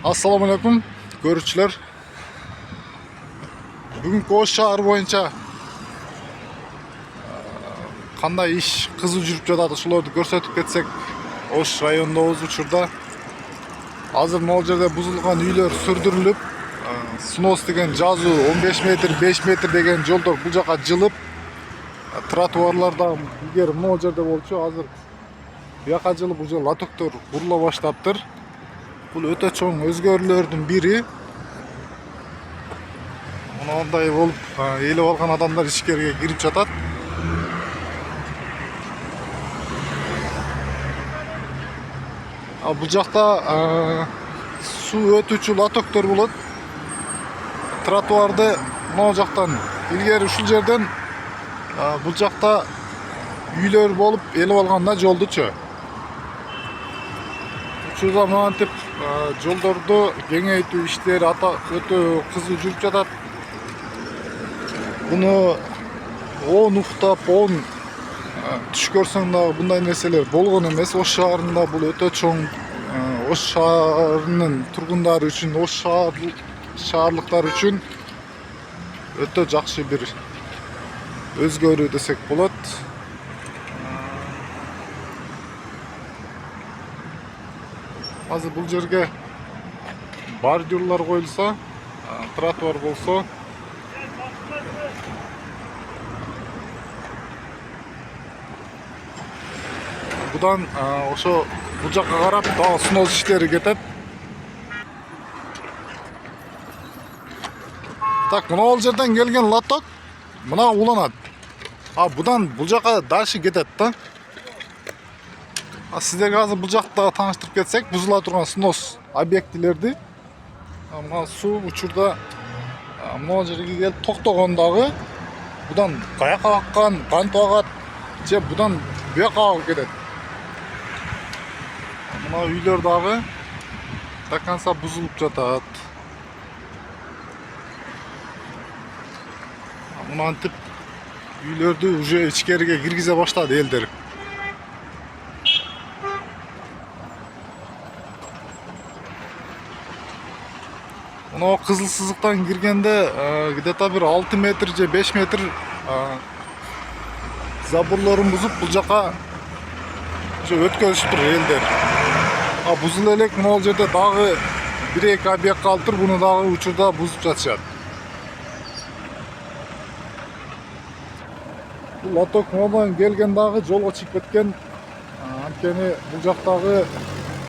Assalamu alaikum görüşçüler. Bugünkü Oş şahar boyunca qanday iş kızıl жүрүп жатат ошолорду көрсөтүп кетсек. Oş rayonundabыз учурда. Азыр могул жерде бузулган үйлөр сүрдүрүлүп, снос деген жазуу 15 метр, 5 метр деген жолдор бул жака жылып, тротуарлар да илгери могул жерде болчу. Азыр буяка жылып уже лотоктор курула баштаптыр. Бул өтө чоң өзгөрүүлөрдүн бири. Мындай болуп, элип алган адамдар ичкерге кирип жатат. Бул жакта суу өтүүчү лотоктор болот. Тротуарды могул жактан илгери ушул жерден бул жакта үйлөр болуп элип алганда жолдучу. Учурда мынтип жолдорду кеңейтүү иштери өтө кызуу жүрүп жатат. Буну 10 уктап, 10 түш көрсөң дагы мындай нерселер болгон эмес. Ош шаарында бул өтө чоң, Ош шаарынын тургундары үчүн, Ош шаарлыктар үчүн өтө жакшы бир өзгөрүү десек болот. Азыр бул жерге бордюрлар коюлса, тротуар болсо, будан ошо бул жакка карап дагы снос иштери кетет. Так, мына жерден келген лоток мына уланат. Будан бул жака дальше кетет да. Сиздерге азыр бул жакта тааныштырып кетсек, бузула турган снос объектилерди. Мына суу учурда мына жерге келип токтогондагы будан каяка аккан, кантип агат, же будан буяка агып кетет. Мына үйлөр дагы до конца бузулуп жатат. Мынтип үйлөрдү уже ичкериге киргизе баштады элдер. Мына кызыл сызыктан киргенде где-то бир 6 метр же 5 метр заборлорун бузуп бул жака уже өткөзүптүр элдер. Бузул элек могул жерде дагы 1-2 объект калыптыр, буну дагы учурда бузуп жатышат. Бул лоток модан келген дагы жолго чыгып кеткен. Анткени бул жактагы